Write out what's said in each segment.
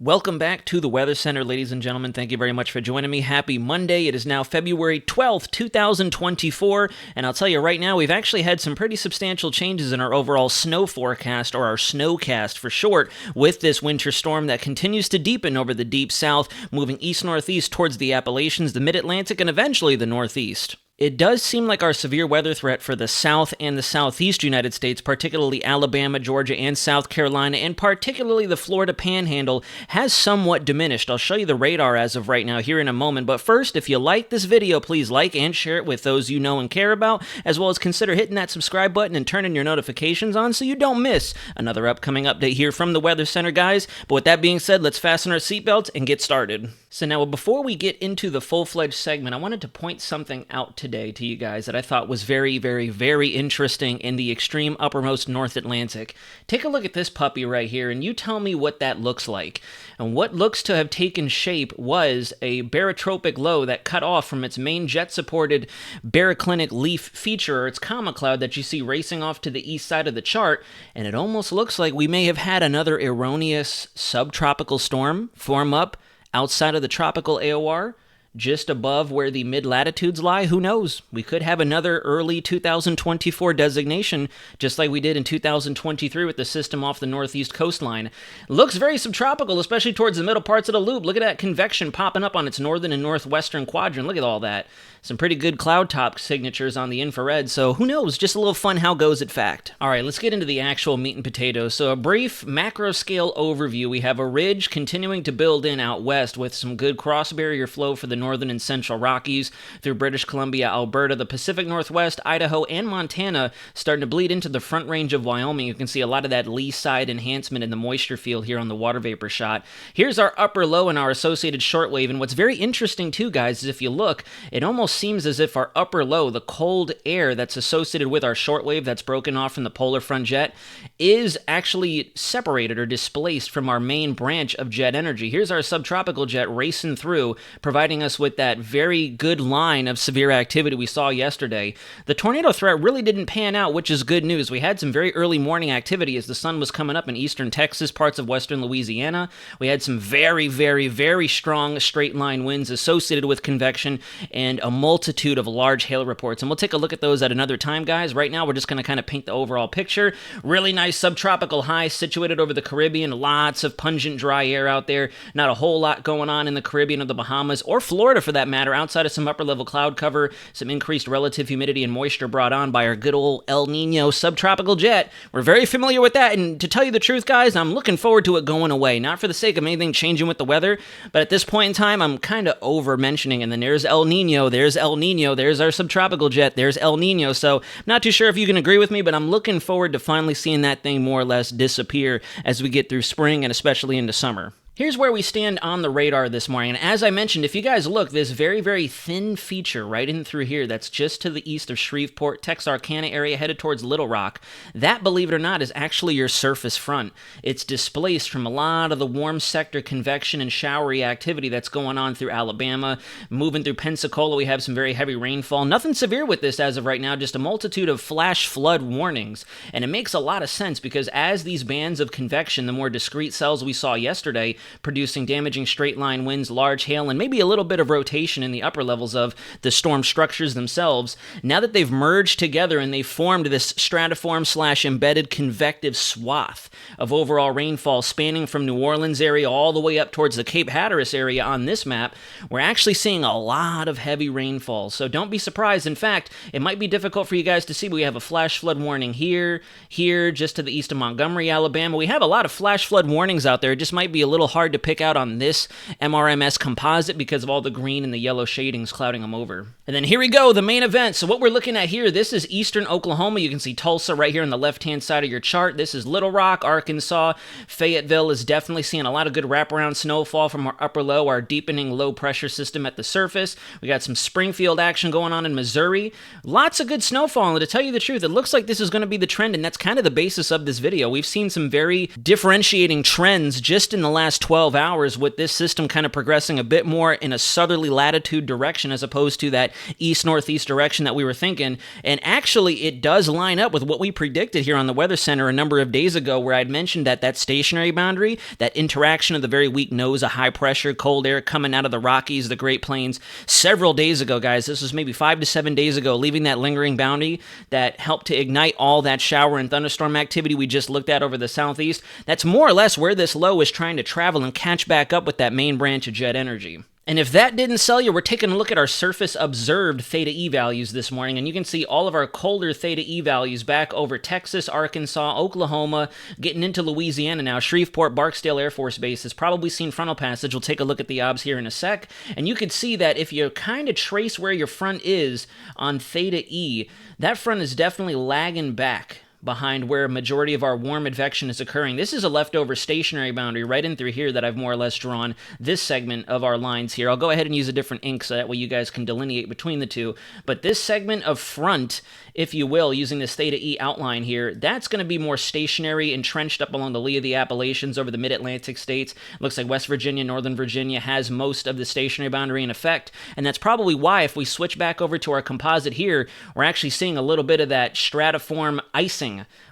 Welcome back to the Weather Center, ladies and gentlemen. Thank you very much for joining me. Happy Monday. It is now February 12th, 2024, and I'll tell you right now, we've actually had some pretty substantial changes in our overall snow forecast, or our snowcast for short, with this winter storm that continues to deepen over the deep south, moving east-northeast towards the Appalachians, the mid-Atlantic, and eventually the northeast. It does seem like our severe weather threat for the south and the southeast United States, particularly Alabama, Georgia, and South Carolina, and particularly the Florida Panhandle, has somewhat diminished. I'll show you the radar as of right now here in a moment, but first, if you like this video, please like and share it with those you know and care about, as well as consider hitting that subscribe button and turning your notifications on so you don't miss another upcoming update here from the Weather Center, guys. But with that being said, let's fasten our seatbelts and get started. So now, before we get into the full-fledged segment, I wanted to point something out today to you guys that I thought was very, very, very interesting in the extreme uppermost North Atlantic. Take a look at this puppy right here, and you tell me what that looks like. And what looks to have taken shape was a barotropic low that cut off from its main jet-supported baroclinic leaf feature, or its comma cloud that you see racing off to the east side of the chart, and it almost looks like we may have had another erroneous subtropical storm form up outside of the tropical AOR, just above where the mid-latitudes lie. Who knows? We could have another early 2024 designation, just like we did in 2023 with the system off the northeast coastline. Looks very subtropical, especially towards the middle parts of the loop. Look at that convection popping up on its northern and northwestern quadrant. Look at all that. Some pretty good cloud top signatures on the infrared, so who knows? Just a little fun how goes it fact. All right, let's get into the actual meat and potatoes. So a brief macro scale overview. We have a ridge continuing to build in out west with some good cross barrier flow for the northern and central Rockies through British Columbia, Alberta, the Pacific Northwest, Idaho, and Montana, starting to bleed into the front range of Wyoming. You can see a lot of that lee side enhancement in the moisture field here on the water vapor shot. Here's our upper low and our associated shortwave, and what's very interesting too, guys, is if you look, it almost seems as if our upper low, the cold air that's associated with our shortwave that's broken off from the polar front jet, is actually separated or displaced from our main branch of jet energy. Here's our subtropical jet racing through, providing us with that very good line of severe activity we saw yesterday. The tornado threat really didn't pan out, which is good news. We had some very early morning activity as the sun was coming up in eastern Texas, parts of western Louisiana. We had some very, very, very strong straight line winds associated with convection and a multitude of large hail reports, and we'll take a look at those at another time, guys. Right now, we're just going to kind of paint the overall picture. Really nice subtropical high situated over the Caribbean. Lots of pungent dry air out there. Not a whole lot going on in the Caribbean or the Bahamas, or Florida for that matter, outside of some upper-level cloud cover, some increased relative humidity and moisture brought on by our good old El Nino subtropical jet. We're very familiar with that, and to tell you the truth, guys, I'm looking forward to it going away. Not for the sake of anything changing with the weather, but at this point in time, I'm kind of over-mentioning, and then there's El Nino, there's El Nino, there's our subtropical jet, there's El Nino, so not too sure if you can agree with me, but I'm looking forward to finally seeing that thing more or less disappear as we get through spring and especially into summer. Here's where we stand on the radar this morning, and as I mentioned, if you guys look, this very, very thin feature right in through here that's just to the east of Shreveport, Texarkana area, headed towards Little Rock, that, believe it or not, is actually your surface front. It's displaced from a lot of the warm sector convection and showery activity that's going on through Alabama. Moving through Pensacola, we have some very heavy rainfall. Nothing severe with this as of right now, just a multitude of flash flood warnings, and it makes a lot of sense because as these bands of convection, the more discrete cells we saw yesterday, producing damaging straight-line winds, large hail, and maybe a little bit of rotation in the upper levels of the storm structures themselves. Now that they've merged together and they've formed this stratiform/embedded convective swath of overall rainfall spanning from New Orleans area all the way up towards the Cape Hatteras area on this map, we're actually seeing a lot of heavy rainfall. So don't be surprised. In fact, it might be difficult for you guys to see, but we have a flash flood warning here, just to the east of Montgomery, Alabama. We have a lot of flash flood warnings out there. It just might be a little hard to pick out on this MRMS composite because of all the green and the yellow shadings clouding them over. And then here we go, the main event. So what we're looking at here, this is eastern Oklahoma. You can see Tulsa right here on the left-hand side of your chart. This is Little Rock, Arkansas. Fayetteville is definitely seeing a lot of good wraparound snowfall from our upper low, our deepening low pressure system at the surface. We got some Springfield action going on in Missouri. Lots of good snowfall, and to tell you the truth, it looks like this is going to be the trend, and that's kind of the basis of this video. We've seen some very differentiating trends just in the last 12 hours with this system kind of progressing a bit more in a southerly latitude direction as opposed to that east-northeast direction that we were thinking. And actually, it does line up with what we predicted here on the Weather Center a number of days ago, where I'd mentioned that stationary boundary, that interaction of the very weak nose of high pressure, cold air coming out of the Rockies, the Great Plains, several days ago, guys. This was maybe 5 to 7 days ago, leaving that lingering boundary that helped to ignite all that shower and thunderstorm activity we just looked at over the southeast. That's more or less where this low is trying to travel and catch back up with that main branch of jet energy. And if that didn't sell you, we're taking a look at our surface observed theta E values this morning, and you can see all of our colder theta E values back over Texas, Arkansas, Oklahoma, getting into Louisiana now. Shreveport, Barksdale Air Force Base has probably seen frontal passage. We'll take a look at the obs here in a sec, and you can see that if you kind of trace where your front is on theta E, that front is definitely lagging back behind where a majority of our warm advection is occurring. This is a leftover stationary boundary right in through here that I've more or less drawn this segment of our lines here. I'll go ahead and use a different ink so that way you guys can delineate between the two. But this segment of front, if you will, using this theta E outline here, that's going to be more stationary, entrenched up along the lee of the Appalachians over the mid-Atlantic states. Looks like West Virginia, Northern Virginia has most of the stationary boundary in effect, and that's probably why if we switch back over to our composite here, we're actually seeing a little bit of that stratiform icing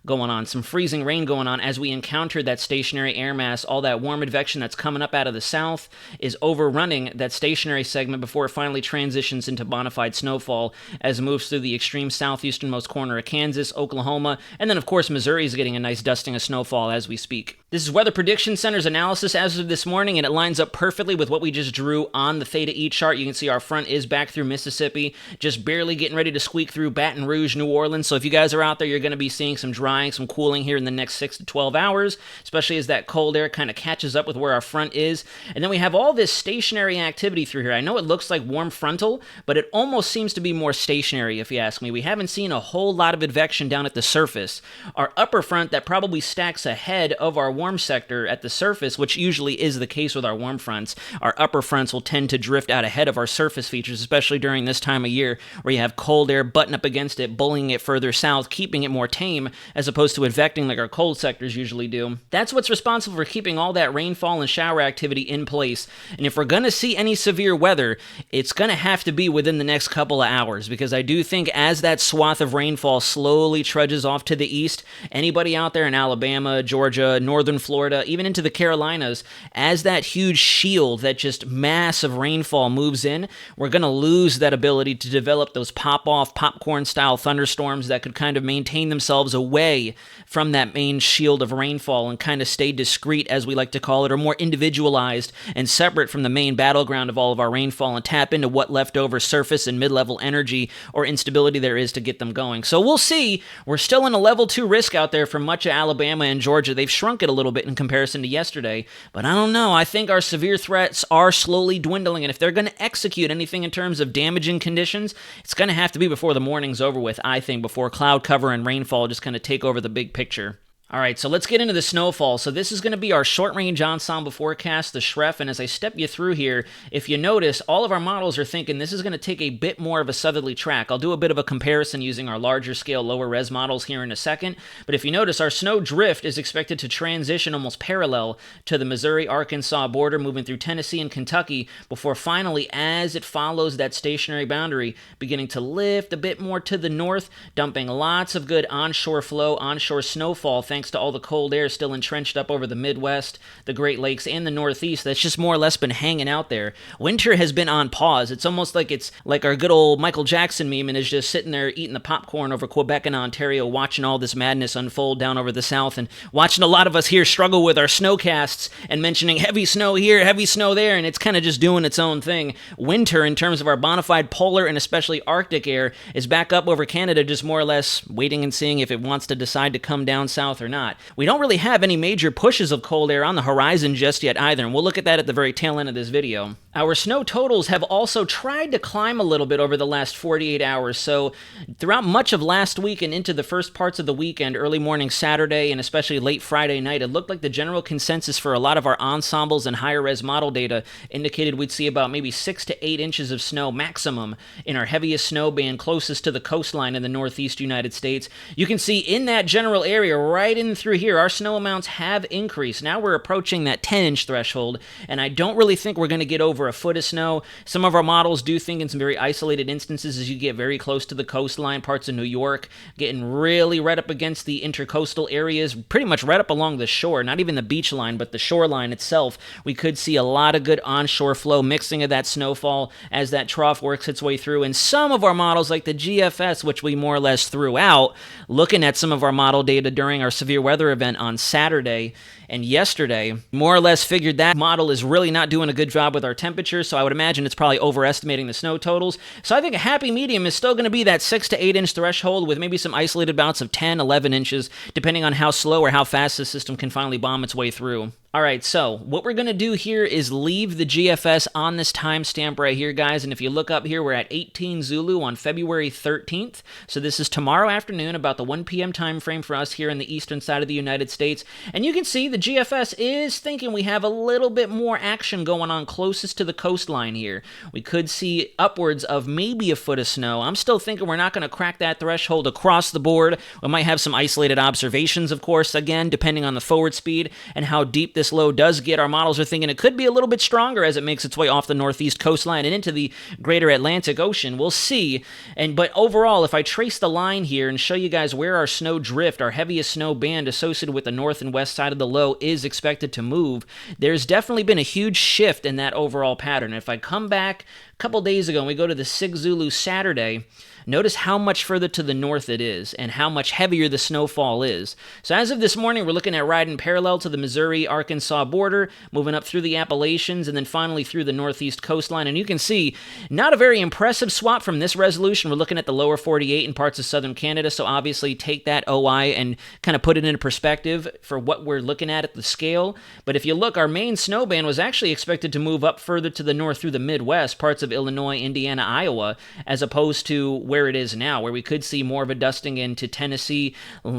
going on, some freezing rain going on as we encounter that stationary air mass. All that warm advection that's coming up out of the south is overrunning that stationary segment before it finally transitions into bona fide snowfall as it moves through the extreme southeasternmost corner of Kansas, Oklahoma, and then of course Missouri is getting a nice dusting of snowfall as we speak. This is Weather Prediction Center's analysis as of this morning, and it lines up perfectly with what we just drew on the theta E chart. You can see our front is back through Mississippi, just barely getting ready to squeak through Baton Rouge, New Orleans. So if you guys are out there, you're going to be seeing some drying, some cooling here in the next 6 to 12 hours, especially as that cold air kind of catches up with where our front is. And then we have all this stationary activity through here. I know it looks like warm frontal, but it almost seems to be more stationary if you ask me. We haven't seen a whole lot of advection down at the surface. Our upper front that probably stacks ahead of our warm sector at the surface, which usually is the case with our warm fronts. Our upper fronts will tend to drift out ahead of our surface features, especially during this time of year where you have cold air button up against it, bullying it further south, keeping it more tame as opposed to advecting like our cold sectors usually do. That's what's responsible for keeping all that rainfall and shower activity in place. And if we're going to see any severe weather, it's going to have to be within the next couple of hours, because I do think as that swath of rainfall slowly trudges off to the east, anybody out there in Alabama, Georgia, northern Florida, even into the Carolinas, as that huge shield, that just massive rainfall moves in, we're going to lose that ability to develop those pop-off, popcorn-style thunderstorms that could kind of maintain themselves away from that main shield of rainfall and kind of stay discrete, as we like to call it, or more individualized and separate from the main battleground of all of our rainfall and tap into what leftover surface and mid-level energy or instability there is to get them going. So we'll see. We're still in a level 2 risk out there for much of Alabama and Georgia. They've shrunk it a little bit in comparison to yesterday, but I don't know. I think our severe threats are slowly dwindling, and if they're going to execute anything in terms of damaging conditions, it's going to have to be before the morning's over with, I think, before cloud cover and rainfall just kind of take over the big picture. All right, so let's get into the snowfall. So this is going to be our short-range ensemble forecast, the SHREF, and as I step you through here, if you notice, all of our models are thinking this is going to take a bit more of a southerly track. I'll do a bit of a comparison using our larger scale, lower res models here in a second, but if you notice, our snow drift is expected to transition almost parallel to the Missouri-Arkansas border, moving through Tennessee and Kentucky, before finally, as it follows that stationary boundary, beginning to lift a bit more to the north, dumping lots of good onshore flow, onshore snowfall, thanks to all the cold air still entrenched up over the Midwest, the Great Lakes, and the Northeast that's just more or less been hanging out there. Winter has been on pause. It's almost like it's like our good old Michael Jackson meme and is just sitting there eating the popcorn over Quebec and Ontario, watching all this madness unfold down over the South, and watching a lot of us here struggle with our snowcasts and mentioning heavy snow here, heavy snow there, and it's kind of just doing its own thing. Winter, in terms of our bona fide polar and especially Arctic air, is back up over Canada, just more or less waiting and seeing if it wants to decide to come down south or not. We don't really have any major pushes of cold air on the horizon just yet either, and we'll look at that at the very tail end of this video. Our snow totals have also tried to climb a little bit over the last 48 hours, so throughout much of last week and into the first parts of the weekend, early morning Saturday and especially late Friday night, it looked like the general consensus for a lot of our ensembles and higher res model data indicated we'd see about maybe 6 to 8 inches of snow maximum in our heaviest snow band closest to the coastline in the northeast United States. You can see in that general area right right in through here, our snow amounts have increased. Now we're approaching that 10-inch threshold, and I don't really think we're going to get over a foot of snow. Some of our models do think in some very isolated instances as you get very close to the coastline, parts of New York, getting really right up against the intercoastal areas, pretty much right up along the shore, not even the beach line, but the shoreline itself. We could see a lot of good onshore flow, mixing of that snowfall as that trough works its way through. And some of our models, like the GFS, which we more or less threw out, looking at some of our model data during our severe weather event on Saturday and yesterday, more or less figured that model is really not doing a good job with our temperatures, so I would imagine it's probably overestimating the snow totals. So I think a happy medium is still going to be that 6 to 8 inch threshold with maybe some isolated bouts of 10, 11 inches, depending on how slow or how fast the system can finally bomb its way through. All right, so what we're going to do here is leave the GFS on this timestamp right here, guys, and if you look up here, we're at 18 Zulu on February 13th, so this is tomorrow afternoon, about the 1 p.m. time frame for us here in the eastern side of the United States, and you can see the GFS is thinking we have a little bit more action going on closest to the coastline here. We could see upwards of maybe a foot of snow. I'm still thinking we're not going to crack that threshold across the board. We might have some isolated observations, of course, again, depending on the forward speed and how deep this low does get. Our models are thinking it could be a little bit stronger as it makes its way off the northeast coastline and into the greater Atlantic Ocean. We'll see. But overall, if I trace the line here and show you guys where our snow drift, our heaviest snow band associated with the north and west side of the low is expected to move, there's definitely been a huge shift in that overall pattern. If I come back a couple days ago and we go to the 6 Zulu Saturday, notice how much further to the north it is and how much heavier the snowfall is. So as of this morning, we're looking at riding parallel to the Missouri-Arkansas border, moving up through the Appalachians, and then finally through the northeast coastline. And you can see, not a very impressive swap from this resolution. We're looking at the lower 48 and parts of southern Canada, so obviously take that OI and kind of put it into perspective for what we're looking at the scale. But if you look, our main snow band was actually expected to move up further to the north through the Midwest, parts of Illinois, Indiana, Iowa, as opposed to where it is now, where we could see more of a dusting into Tennessee,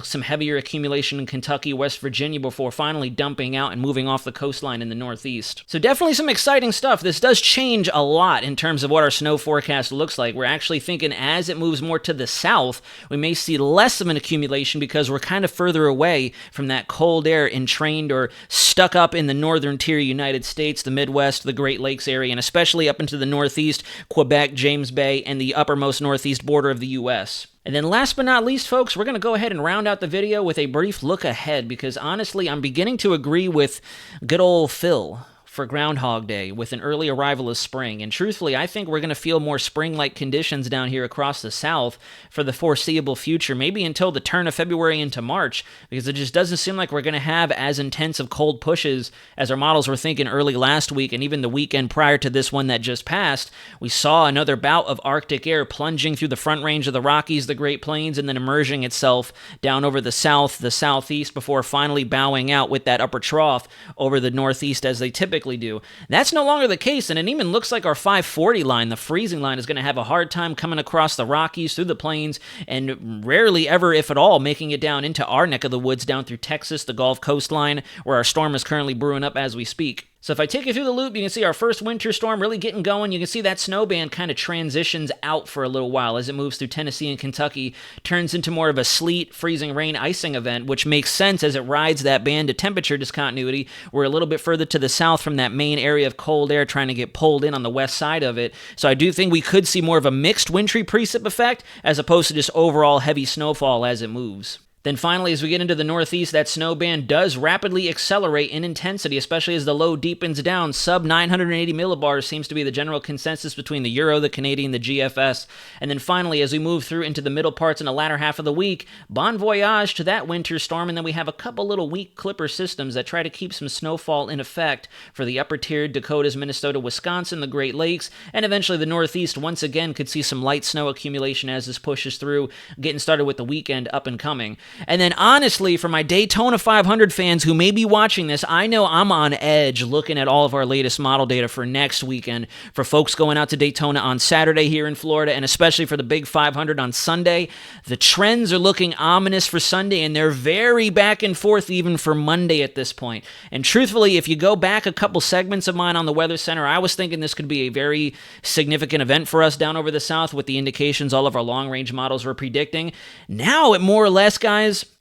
some heavier accumulation in Kentucky, West Virginia, before finally dumping out and moving off the coastline in the northeast. So definitely some exciting stuff. This does change a lot in terms of what our snow forecast looks like. We're actually thinking as it moves more to the south, we may see less of an accumulation because we're kind of further away from that cold air entrained or stuck up in the northern tier United States, the Midwest, the Great Lakes area, and especially up into the northeast, Quebec, James Bay, and the uppermost northeast border of the U.S. And then last but not least, folks, we're going to go ahead and round out the video with a brief look ahead, because honestly, I'm beginning to agree with good old Phil for Groundhog Day with an early arrival of spring. And truthfully, I think we're going to feel more spring-like conditions down here across the south for the foreseeable future, maybe until the turn of February into March, because it just doesn't seem like we're going to have as intense of cold pushes as our models were thinking early last week, and even the weekend prior to this one that just passed. We saw another bout of Arctic air plunging through the front range of the Rockies, the Great Plains, and then emerging itself down over the south, the southeast, before finally bowing out with that upper trough over the northeast as they typically do. That's no longer the case, and it even looks like our 540 line, the freezing line, is going to have a hard time coming across the Rockies, through the plains, and rarely ever, if at all, making it down into our neck of the woods, down through Texas, the Gulf coastline, where our storm is currently brewing up as we speak. So if I take you through the loop, you can see our first winter storm really getting going. You can see that snow band kind of transitions out for a little while as it moves through Tennessee and Kentucky, turns into more of a sleet, freezing rain, icing event, which makes sense as it rides that band to temperature discontinuity. We're a little bit further to the south from that main area of cold air trying to get pulled in on the west side of it. So I do think we could see more of a mixed wintry precip effect as opposed to just overall heavy snowfall as it moves. Then finally, as we get into the northeast, that snow band does rapidly accelerate in intensity, especially as the low deepens down. Sub 980 millibars seems to be the general consensus between the Euro, the Canadian, the GFS. And then finally, as we move through into the middle parts in the latter half of the week, bon voyage to that winter storm. And then we have a couple little weak clipper systems that try to keep some snowfall in effect for the upper tier Dakotas, Minnesota, Wisconsin, the Great Lakes, and eventually the northeast once again could see some light snow accumulation as this pushes through, getting started with the weekend up and coming. And then honestly, for my Daytona 500 fans who may be watching this, I know I'm on edge looking at all of our latest model data for next weekend, for folks going out to Daytona on Saturday here in Florida, and especially for the big 500 on Sunday. The trends are looking ominous for Sunday, and they're very back and forth even for Monday at this point. And truthfully, if you go back a couple segments of mine on the Weather Center, I was thinking this could be a very significant event for us down over the south with the indications all of our long-range models were predicting. Now, it more or less, guys,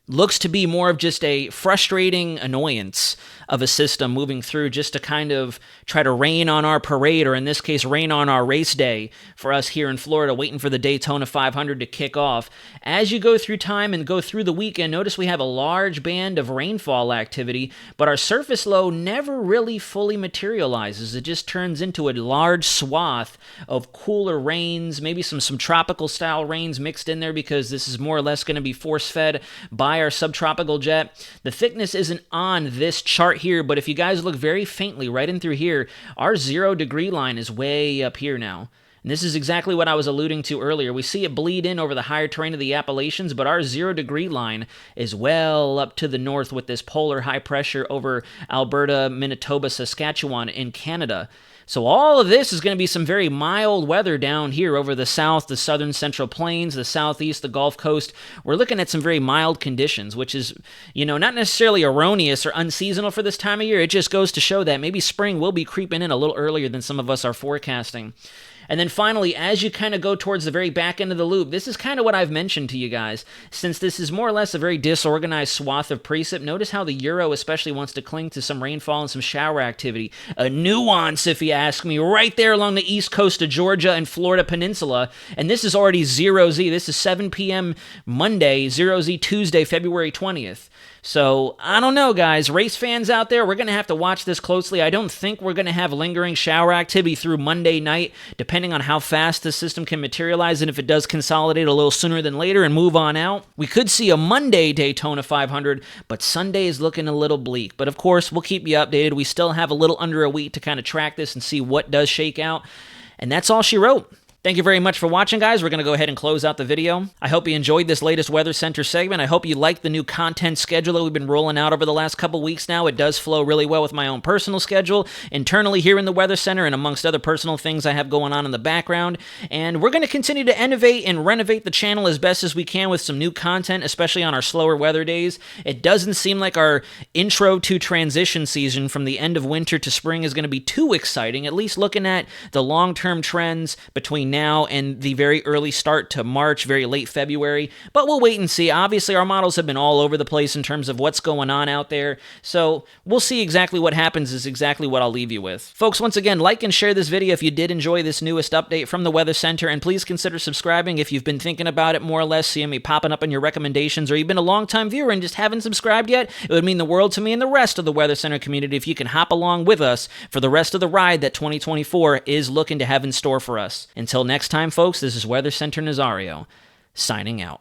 looks to be more of just a frustrating annoyance of a system moving through just to kind of try to rain on our parade, or in this case, rain on our race day for us here in Florida, waiting for the Daytona 500 to kick off. As you go through time and go through the weekend, notice we have a large band of rainfall activity, but our surface low never really fully materializes. It just turns into a large swath of cooler rains, maybe some tropical style rains mixed in there, because this is more or less going to be force-fed by our subtropical jet. The thickness isn't on this chart here, but if you guys look very faintly right in through here, our 0 degree line is way up here now. And this is exactly what I was alluding to earlier. We see it bleed in over the higher terrain of the Appalachians, but our 0 degree line is well up to the north with this polar high pressure over Alberta, Manitoba, Saskatchewan in Canada. So all of this is going to be some very mild weather down here over the south, the southern central plains, the southeast, the Gulf Coast. We're looking at some very mild conditions, which is, not necessarily erroneous or unseasonal for this time of year. It just goes to show that maybe spring will be creeping in a little earlier than some of us are forecasting. And then finally, as you kind of go towards the very back end of the loop, this is kind of what I've mentioned to you guys. Since this is more or less a very disorganized swath of precip, notice how the Euro especially wants to cling to some rainfall and some shower activity. A nuance, if you ask me, right there along the east coast of Georgia and Florida Peninsula. And this is already 0Z. This is 7 p.m. Monday, 0Z Tuesday, February 20th. So, I don't know, guys. Race fans out there, we're going to have to watch this closely. I don't think we're going to have lingering shower activity through Monday night, depending on how fast the system can materialize, and if it does consolidate a little sooner than later and move on out. We could see a Monday Daytona 500, but Sunday is looking a little bleak. But, of course, we'll keep you updated. We still have a little under a week to kind of track this and see what does shake out. And that's all she wrote. Thank you very much for watching, guys. We're going to go ahead and close out the video. I hope you enjoyed this latest Weather Center segment. I hope you like the new content schedule that we've been rolling out over the last couple weeks now. It does flow really well with my own personal schedule internally here in the Weather Center, and amongst other personal things I have going on in the background. And we're going to continue to innovate and renovate the channel as best as we can with some new content, especially on our slower weather days. It doesn't seem like our intro to transition season from the end of winter to spring is going to be too exciting, at least looking at the long-term trends between now and the very early start to March, very late February, but we'll wait and see. Obviously, our models have been all over the place in terms of what's going on out there, so we'll see exactly what happens is exactly what I'll leave you with. Folks, once again, like and share this video if you did enjoy this newest update from the Weather Center, and please consider subscribing if you've been thinking about it more or less, seeing me popping up in your recommendations, or you've been a long-time viewer and just haven't subscribed yet. It would mean the world to me and the rest of the Weather Center community if you can hop along with us for the rest of the ride that 2024 is looking to have in store for us. Until next time, folks, this is Weather Center Nazario, signing out.